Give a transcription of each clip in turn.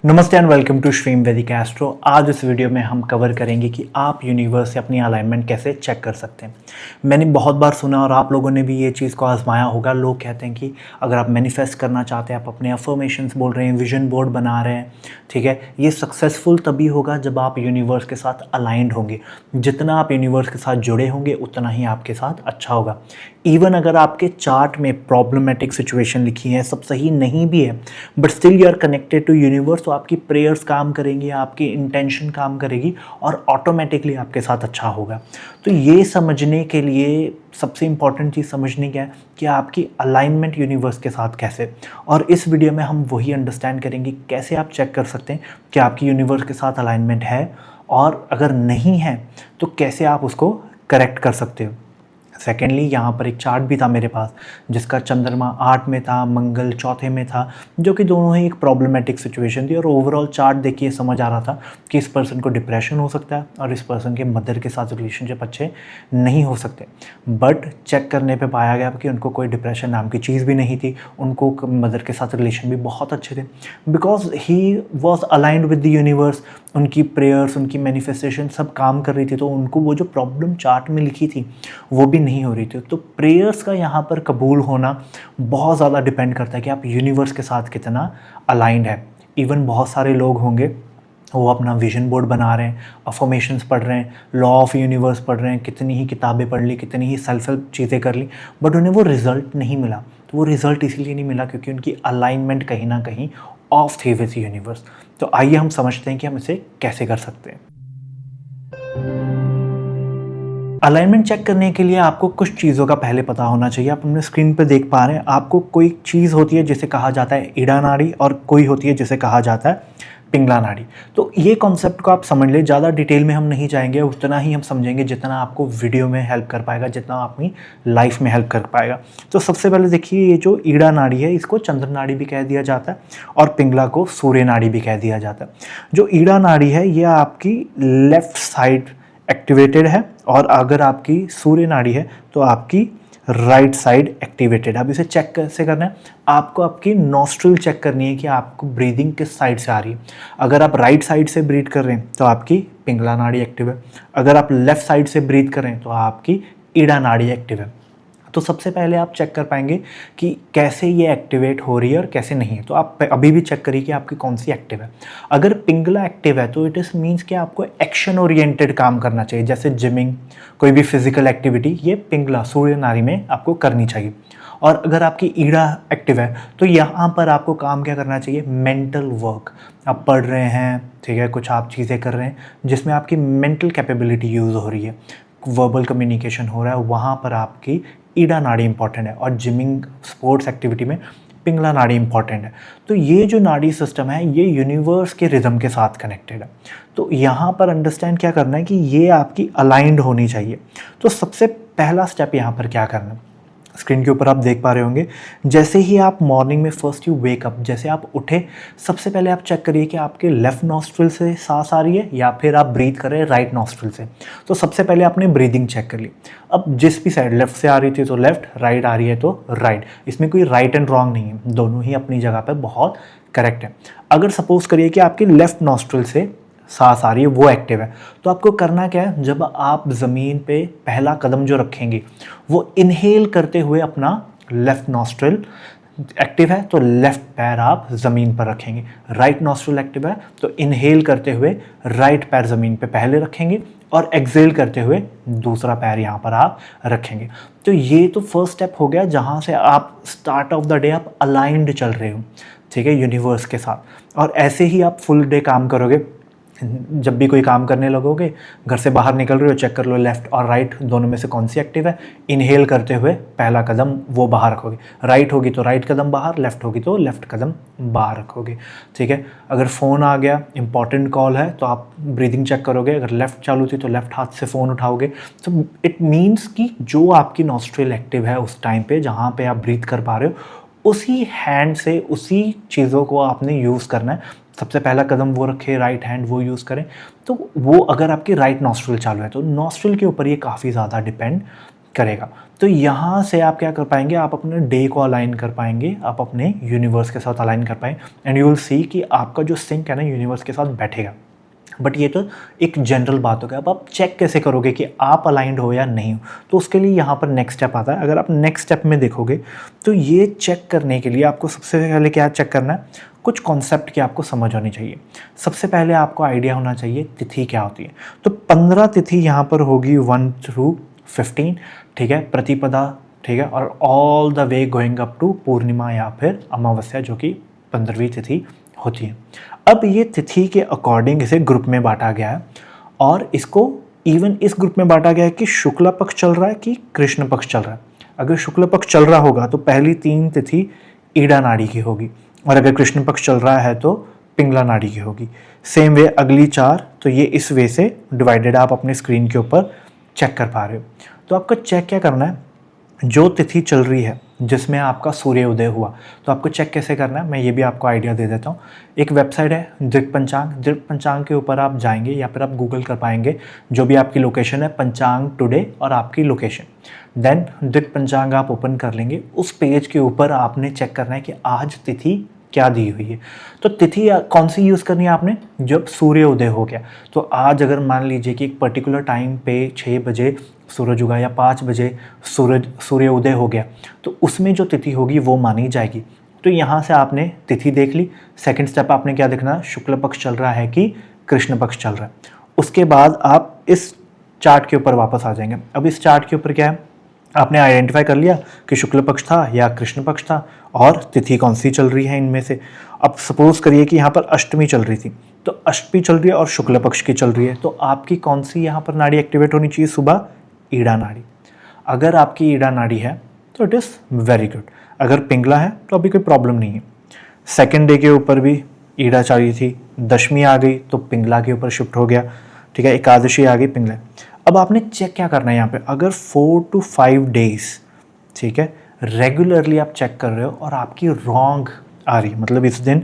नमस्ते and welcome to श्रीम वैदिक astro. आज इस वीडियो में हम कवर करेंगे कि आप यूनिवर्स से अपनी अलाइनमेंट कैसे चेक कर सकते हैं। मैंने बहुत बार सुना और आप लोगों ने भी ये चीज़ को आजमाया होगा। लोग कहते हैं कि अगर आप मैनिफेस्ट करना चाहते हैं, आप अपने अफर्मेशंस बोल रहे हैं, विजन बोर्ड बना रहे हैं, ठीक है, ये सक्सेसफुल तभी होगा जब आप यूनिवर्स के साथ अलाइंड होंगे। जितना आप यूनिवर्स के साथ जुड़े होंगे उतना ही आपके साथ अच्छा होगा। इवन अगर आपके चार्ट में प्रॉब्लमेटिक सिचुएशन लिखी है, सब सही नहीं भी है, but still you are connected to universe, तो आपकी प्रेयर्स काम करेंगी, आपकी इंटेंशन काम करेगी और ऑटोमेटिकली आपके साथ अच्छा होगा। तो ये समझने के लिए सबसे इम्पॉर्टेंट चीज़ समझनी क्या है कि आपकी अलाइनमेंट यूनिवर्स के साथ कैसे, और इस वीडियो में हम वही अंडरस्टैंड करेंगे कैसे आप चेक कर सकते हैं कि आपकी यूनिवर्स के साथ अलाइनमेंट है, और अगर नहीं है तो कैसे आप उसको करेक्ट कर सकते हो। सेकेंडली, यहाँ पर एक चार्ट भी था मेरे पास जिसका चंद्रमा 8 में था, मंगल चौथे में था, जो कि दोनों ही एक प्रॉब्लमेटिक सिचुएशन थी। और ओवरऑल चार्ट देखिए समझ आ रहा था कि इस पर्सन को डिप्रेशन हो सकता है और इस पर्सन के मदर के साथ रिलेशनशिप अच्छे नहीं हो सकते। बट चेक करने पे पाया गया कि उनको कोई डिप्रेशन नाम की चीज़ भी नहीं थी, उनको मदर के साथ रिलेशन भी बहुत अच्छे थे, because he was aligned with the universe. उनकी प्रेयर्स, उनकी मैनिफेस्टेशन सब काम कर रही थी, तो उनको वो जो प्रॉब्लम चार्ट में लिखी थी वो भी नहीं हो रही थी। तो प्रेयर्स का यहाँ पर कबूल होना बहुत ज़्यादा डिपेंड करता है कि आप यूनिवर्स के साथ कितना अलाइंड है। इवन बहुत सारे लोग होंगे वो अपना विजन बोर्ड बना रहे हैं, अफर्मेशंस पढ़ रहे हैं, लॉ ऑफ यूनिवर्स पढ़ रहे हैं, कितनी ही किताबें पढ़ ली, कितनी ही सेल्फ हेल्प चीज़ें कर ली, बट उन्हें वो रिज़ल्ट नहीं मिला। तो वो रिज़ल्ट इसीलिए नहीं मिला क्योंकि उनकी अलाइनमेंट कहीं ना कहीं ऑफ थी विद यूनिवर्स। तो आइए हम समझते हैं कि हम इसे कैसे कर सकते हैं। अलाइनमेंट चेक करने के लिए आपको कुछ चीज़ों का पहले पता होना चाहिए। आप अपने स्क्रीन पर देख पा रहे हैं, आपको कोई चीज़ होती है जिसे कहा जाता है ईड़ा नाड़ी, और कोई होती है जिसे कहा जाता है पिंगला नाड़ी। तो ये कॉन्सेप्ट को आप समझ लें, ज़्यादा डिटेल में हम नहीं जाएंगे, उतना ही हम समझेंगे जितना आपको वीडियो में हेल्प कर पाएगा, जितना अपनी लाइफ में हेल्प कर पाएगा। तो सबसे पहले देखिए, ये जो ईड़ा नाड़ी है इसको चंद्र नाड़ी भी कह दिया जाता है और पिंगला को सूर्य नाड़ी भी कह दिया जाता है। जो ईड़ा नाड़ी है ये आपकी लेफ्ट साइड एक्टिवेटेड है, और अगर आपकी सूर्य नाड़ी है तो आपकी राइट साइड एक्टिवेटेड। अब इसे चेक कैसे करना है, आपको आपकी नॉस्ट्रिल चेक करनी है कि आपको ब्रीदिंग किस साइड से आ रही है। अगर आप राइट साइड से ब्रीथ कर रहे हैं तो आपकी पिंगला नाड़ी एक्टिव है, अगर आप लेफ्ट साइड से ब्रीथ कर रहे हैं तो आपकी ईड़ा नाड़ी एक्टिव है। तो सबसे पहले आप चेक कर पाएंगे कि कैसे ये एक्टिवेट हो रही है और कैसे नहीं है। तो आप अभी भी चेक करिए कि आपकी कौन सी एक्टिव है। अगर पिंगला एक्टिव है तो इट इज़ मीन्स कि आपको एक्शन ओरिएंटेड काम करना चाहिए, जैसे जिमिंग, कोई भी फिजिकल एक्टिविटी, ये पिंगला सूर्य नाड़ी में आपको करनी चाहिए। और अगर आपकी ईड़ा एक्टिव है तो यहाँ पर आपको काम क्या करना चाहिए, मेंटल वर्क। आप पढ़ रहे हैं, ठीक है, कुछ आप चीज़ें कर रहे हैं जिसमें आपकी मेंटल कैपेबिलिटी यूज़ हो रही है, वर्बल कम्युनिकेशन हो रहा है, वहाँ पर आपकी ईड़ा नाड़ी इंपॉर्टेंट है। और जिमिंग, स्पोर्ट्स एक्टिविटी में पिंगला नाड़ी इंपॉर्टेंट है। तो ये जो नाड़ी सिस्टम है ये यूनिवर्स के रिदम के साथ कनेक्टेड है। तो यहाँ पर अंडरस्टैंड क्या करना है कि ये आपकी अलाइंड होनी चाहिए। तो सबसे पहला स्टेप यहाँ पर क्या करना है, स्क्रीन के ऊपर आप देख पा रहे होंगे, जैसे ही आप मॉर्निंग में फर्स्ट यू वेक अप, जैसे आप उठे, सबसे पहले आप चेक करिए कि आपके लेफ़्ट नॉस्ट्रिल से सांस आ रही है या फिर आप ब्रीथ कर रहे हैं राइट नॉस्ट्रिल से। तो सबसे पहले आपने ब्रीदिंग चेक कर ली। अब जिस भी साइड, लेफ्ट से आ रही थी तो लेफ्ट, राइट आ रही है तो राइट, इसमें कोई राइट एंड रॉन्ग नहीं है, दोनों ही अपनी जगह पर बहुत करेक्ट है। अगर सपोज करिए कि आपके लेफ्ट नॉस्ट्रिल से सांस आ रही है, वो एक्टिव है, तो आपको करना क्या है, जब आप ज़मीन पे पहला कदम जो रखेंगे वो इनहेल करते हुए अपना लेफ़्ट नॉस्ट्रिल एक्टिव है तो लेफ़्ट पैर आप ज़मीन पर रखेंगे, राइट नॉस्ट्रिल एक्टिव है तो इनहेल करते हुए राइट पैर ज़मीन पे पहले रखेंगे और एक्सेल करते हुए दूसरा पैर यहाँ पर आप रखेंगे। तो ये तो फर्स्ट स्टेप हो गया जहाँ से आप स्टार्ट ऑफ द डे आप अलाइंड चल रहे हो, ठीक है, यूनिवर्स के साथ। और ऐसे ही आप फुल डे काम करोगे। जब भी कोई काम करने लगोगे, घर से बाहर निकल रहे हो, चेक कर लो लेफ़्ट और राइट दोनों में से कौन सी एक्टिव है, इनहेल करते हुए पहला कदम वो बाहर रखोगे, राइट होगी तो राइट कदम बाहर, लेफ़्ट होगी तो लेफ़्ट कदम बाहर रखोगे, ठीक है। अगर फ़ोन आ गया, इंपॉर्टेंट कॉल है, तो आप ब्रीदिंग चेक करोगे, अगर लेफ़्ट चालू थी तो लेफ़्ट हाथ से फ़ोन उठाओगे। तो इट मीन्स कि जो आपकी नॉस्ट्रिल एक्टिव है उस टाइम पे जहाँ पे आप ब्रीथ कर पा रहे हो, उसी हैंड से उसी चीज़ों को आपने यूज़ करना है। सबसे पहला कदम वो रखें, राइट हैंड वो यूज़ करें। तो वो अगर आपकी राइट नॉस्ट्रिल चालू है तो नॉस्ट्रिल के ऊपर ये काफ़ी ज़्यादा डिपेंड करेगा। तो यहाँ से आप क्या कर पाएंगे, आप अपने डे को अलाइन कर पाएंगे, आप अपने यूनिवर्स के साथ अलाइन कर पाएंगे, एंड यू विल सी कि आपका जो सिंक है ना यूनिवर्स के साथ बैठेगा। बट ये तो एक जनरल बात हो गया। अब आप चेक कैसे करोगे कि आप अलाइंड हो या नहीं हो, तो उसके लिए यहाँ पर नेक्स्ट स्टेप आता है। अगर आप नेक्स्ट स्टेप में देखोगे तो ये चेक करने के लिए आपको सबसे पहले क्या चेक करना है, कुछ कॉन्सेप्ट की आपको समझ होनी चाहिए। सबसे पहले आपको आइडिया होना चाहिए तिथि क्या होती है। तो 15 तिथि यहाँ पर होगी 1 through 15, ठीक है, प्रतिपदा, ठीक है, और all the way going up to Purnima या फिर अमावस्या, जो कि 15वीं तिथि होती है। अब ये तिथि के अकॉर्डिंग इसे ग्रुप में बांटा गया है, और इसको इवन इस ग्रुप में बांटा गया है कि शुक्ला पक्ष चल रहा है कि कृष्ण पक्ष चल रहा है। अगर शुक्ल पक्ष चल रहा होगा तो पहली 3 तिथि ईड़ा नाड़ी की होगी, और अगर कृष्ण पक्ष चल रहा है तो पिंगला नाड़ी की होगी। सेम वे अगली 4, तो ये इस वे से डिवाइडेड आप अपने स्क्रीन के ऊपर चेक कर पा रहे हो। तो आपको चेक क्या करना है, जो तिथि चल रही है जिसमें आपका सूर्य उदय हुआ, तो आपको चेक कैसे करना है, मैं ये भी आपको आइडिया दे देता हूँ। एक वेबसाइट है दृक पंचांग, दृक पंचांग के ऊपर आप जाएंगे या फिर आप गूगल कर पाएंगे जो भी आपकी लोकेशन है, पंचांग टुडे और आपकी लोकेशन, देन दृक पंचांग आप ओपन कर लेंगे। उस पेज के ऊपर आपने चेक करना है कि आज तिथि क्या दी हुई है। तो तिथि कौन सी यूज़ करनी है आपने, जब सूर्य उदय हो गया। तो आज अगर मान लीजिए कि एक पर्टिकुलर टाइम पे 6 बजे सूरज उगा या 5 बजे सूर्य उदय हो गया, तो उसमें जो तिथि होगी वो मानी जाएगी। तो यहाँ से आपने तिथि देख ली। सेकंड स्टेप आपने क्या देखना है, शुक्ल पक्ष चल रहा है कि कृष्ण पक्ष चल रहा है। उसके बाद आप इस चार्ट के ऊपर वापस आ जाएंगे। अब इस चार्ट के ऊपर क्या है, आपने आइडेंटिफाई कर लिया कि शुक्ल पक्ष था या कृष्ण पक्ष था, और तिथि कौन सी चल रही है इनमें से। अब सपोज करिए कि यहाँ पर अष्टमी चल रही थी, तो अष्टमी चल रही है और शुक्ल पक्ष की चल रही है, तो आपकी कौन सी यहाँ पर नाड़ी एक्टिवेट होनी चाहिए, सुबह ईड़ा नाड़ी। अगर आपकी ईड़ा नाड़ी है तो इट इज़ वेरी गुड। अगर पिंगला है तो अभी कोई प्रॉब्लम नहीं है। सेकेंड डे के ऊपर भी ईड़ा चल रही थी, दशमी आ गई तो पिंगला के ऊपर शिफ्ट हो गया, ठीक है, एकादशी आ गई, पिंगला। अब आपने चेक क्या करना है यहाँ पे, अगर 4 to 5 डेज, ठीक है, रेगुलरली आप चेक कर रहे हो और आपकी रॉन्ग आ रही, मतलब इस दिन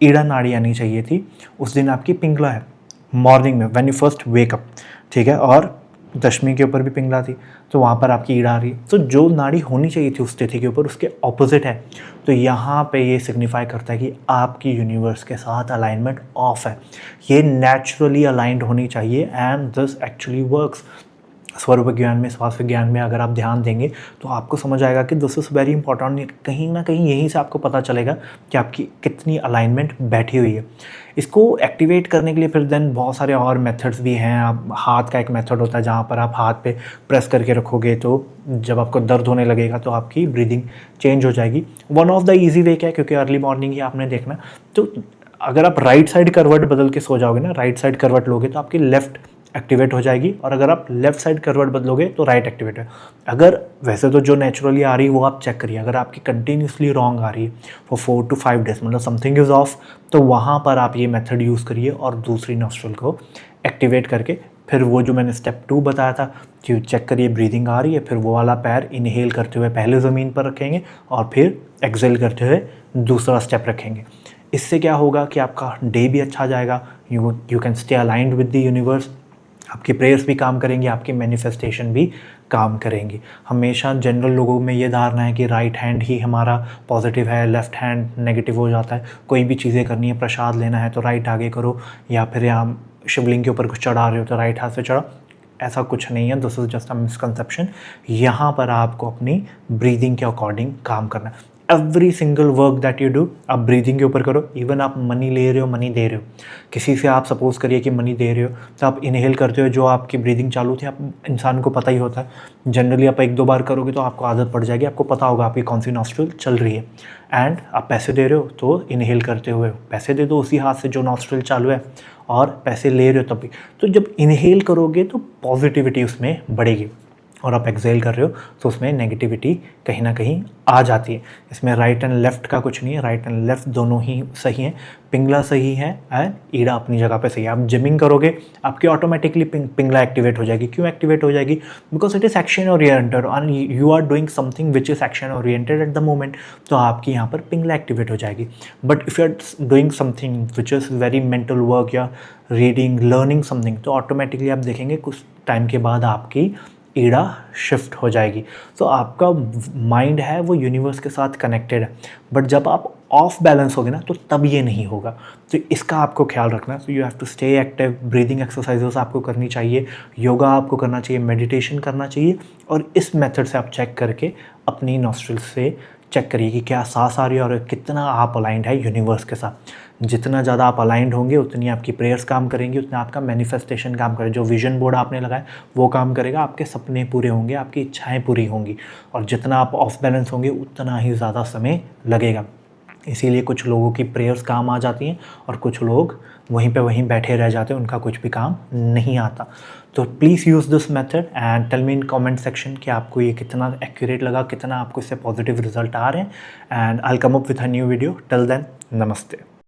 ईड़ा नाड़ी आनी चाहिए थी, उस दिन आपकी पिंगला है मॉर्निंग में व्हेन यू फर्स्ट वेकअप, ठीक है, और दशमी के ऊपर भी पिंगला थी, तो वहाँ पर आपकी ईड़ा आ रही है। तो जो नाड़ी होनी चाहिए थी उस तिथि के ऊपर उसके ऑपोजिट है, तो यहाँ पे ये सिग्निफाई करता है कि आपकी यूनिवर्स के साथ अलाइनमेंट ऑफ है। ये नेचुरली अलाइंड होनी चाहिए एंड दिस एक्चुअली वर्क्स। स्वरूप विज्ञान में, श्वास विज्ञान में अगर आप ध्यान देंगे तो आपको समझ आएगा कि दिस इज़ वेरी इंपॉर्टेंट। कहीं ना कहीं यहीं से आपको पता चलेगा कि आपकी कितनी अलाइनमेंट बैठी हुई है। इसको एक्टिवेट करने के लिए फिर देन बहुत सारे और मेथड्स भी हैं। आप हाथ का एक मेथड होता है जहाँ पर आप हाथ पे प्रेस करके रखोगे, तो जब आपको दर्द होने लगेगा तो आपकी ब्रीदिंग चेंज हो जाएगी। One of the easy way क्या है, क्योंकि अर्ली मॉर्निंग ही आपने देखना, तो अगर आप राइट साइड करवट बदल के सो जाओगे ना, राइट साइड करवट लोगे तो आपकी लेफ्ट एक्टिवेट हो जाएगी, और अगर आप लेफ्ट साइड करवट बदलोगे तो राइट एक्टिवेट है। अगर वैसे तो जो नेचुरली आ रही है वो आप चेक करिए, अगर आपकी कंटिन्यूसली रॉन्ग आ रही है फॉर 4 to 5 डेज, मतलब समथिंग इज़ ऑफ, तो वहाँ पर आप ये मेथड यूज़ करिए और दूसरी नॉस्ट्रल को एक्टिवेट करके फिर वो जो मैंने स्टेप 2 बताया था कि चेक करिए ब्रीदिंग आ रही है, फिर वो वाला पैर इनहेल करते हुए पहले ज़मीन पर रखेंगे और फिर एक्सेल करते हुए दूसरा स्टेप रखेंगे। इससे क्या होगा कि आपका डे भी अच्छा जाएगा, you can stay aligned with the universe, आपकी प्रेयर्स भी काम करेंगी, आपकी मैनिफेस्टेशन भी काम करेंगी। हमेशा जनरल लोगों में ये धारणा है कि राइट हैंड ही हमारा पॉजिटिव है, लेफ़्ट हैंड नेगेटिव हो जाता है। कोई भी चीज़ें करनी है, प्रसाद लेना है तो राइट आगे करो, या फिर यहाँ शिवलिंग के ऊपर कुछ चढ़ा रहे हो तो राइट हाथ से चढ़ाओ। ऐसा कुछ नहीं है, this is just a misconception. यहाँ पर आपको अपनी ब्रीदिंग के अकॉर्डिंग काम करना है। Every single work that you do आप ब्रीदिंग के ऊपर करो। इवन आप मनी ले रहे हो, मनी दे रहे हो, किसी से आप सपोज करिए कि मनी दे रहे हो, तो आप इनहेल करते हो, जो आपकी ब्रीदिंग चालू थी, आप इंसान को पता ही होता है। जनरली आप 1-2 बार करोगे तो आपको आदत पड़ जाएगी, आपको पता होगा आपकी कौन सी नॉस्ट्रिल चल रही है। एंड आप पैसे दे रहे हो तो इनहेल करते हुए पैसे दे दो उसी हाथ से जो नॉस्ट्रिल चालू है, और पैसे ले रहे हो तब भी। तो जब इनहेल करोगे तो पॉजिटिविटी उसमें बढ़ेगी, और आप एक्सेल कर रहे हो तो उसमें नेगेटिविटी कहीं ना कहीं आ जाती है। इसमें राइट एंड लेफ़्ट का कुछ नहीं है, राइट एंड लेफ़्ट दोनों ही सही हैं। पिंगला सही है एंड ईड़ा अपनी जगह पे सही है। आप जिमिंग करोगे आपकी ऑटोमेटिकली पिंगला एक्टिवेट हो जाएगी। क्यों एक्टिवेट हो जाएगी? Because it is action oriented and you are doing something which is action oriented at the moment, तो आपकी यहाँ पर पिंगला एक्टिवेट हो जाएगी। But if you are doing something which is very mental work या रीडिंग लर्निंग समथिंग, तो automatically आप देखेंगे कुछ टाइम के बाद आपकी ईड़ा शिफ्ट हो जाएगी। तो आपका माइंड है वो यूनिवर्स के साथ कनेक्टेड है, बट जब आप ऑफ बैलेंस होगे ना तो तब ये नहीं होगा। तो इसका आपको ख्याल रखना है। So you have to stay active. Breathing exercises आपको करनी चाहिए, योगा आपको करना चाहिए, मेडिटेशन करना चाहिए। और इस मेथड से आप चेक करके अपनी नॉस्ट्रिल्स से चेक करिए कि क्या सांस आ रही है और कितना आप अलाइंड है यूनिवर्स के साथ। जितना ज़्यादा आप अलाइंड होंगे उतनी आपकी प्रेयर्स काम करेंगी, उतना आपका मैनिफेस्टेशन काम करेगा। जो विजन बोर्ड आपने लगाया वो काम करेगा, आपके सपने पूरे होंगे, आपकी इच्छाएं पूरी होंगी। और जितना आप ऑफ बैलेंस होंगे उतना ही ज़्यादा समय लगेगा। इसीलिए कुछ लोगों की प्रेयर्स काम आ जाती हैं और कुछ लोग वहीं पे वहीं बैठे रह जाते हैं, उनका कुछ भी काम नहीं आता। तो please use this method and tell me in comment section कि आपको ये कितना एक्यूरेट लगा, कितना आपको इससे पॉजिटिव रिजल्ट आ रहे हैं। And I will come up with a new video. Till then, नमस्ते।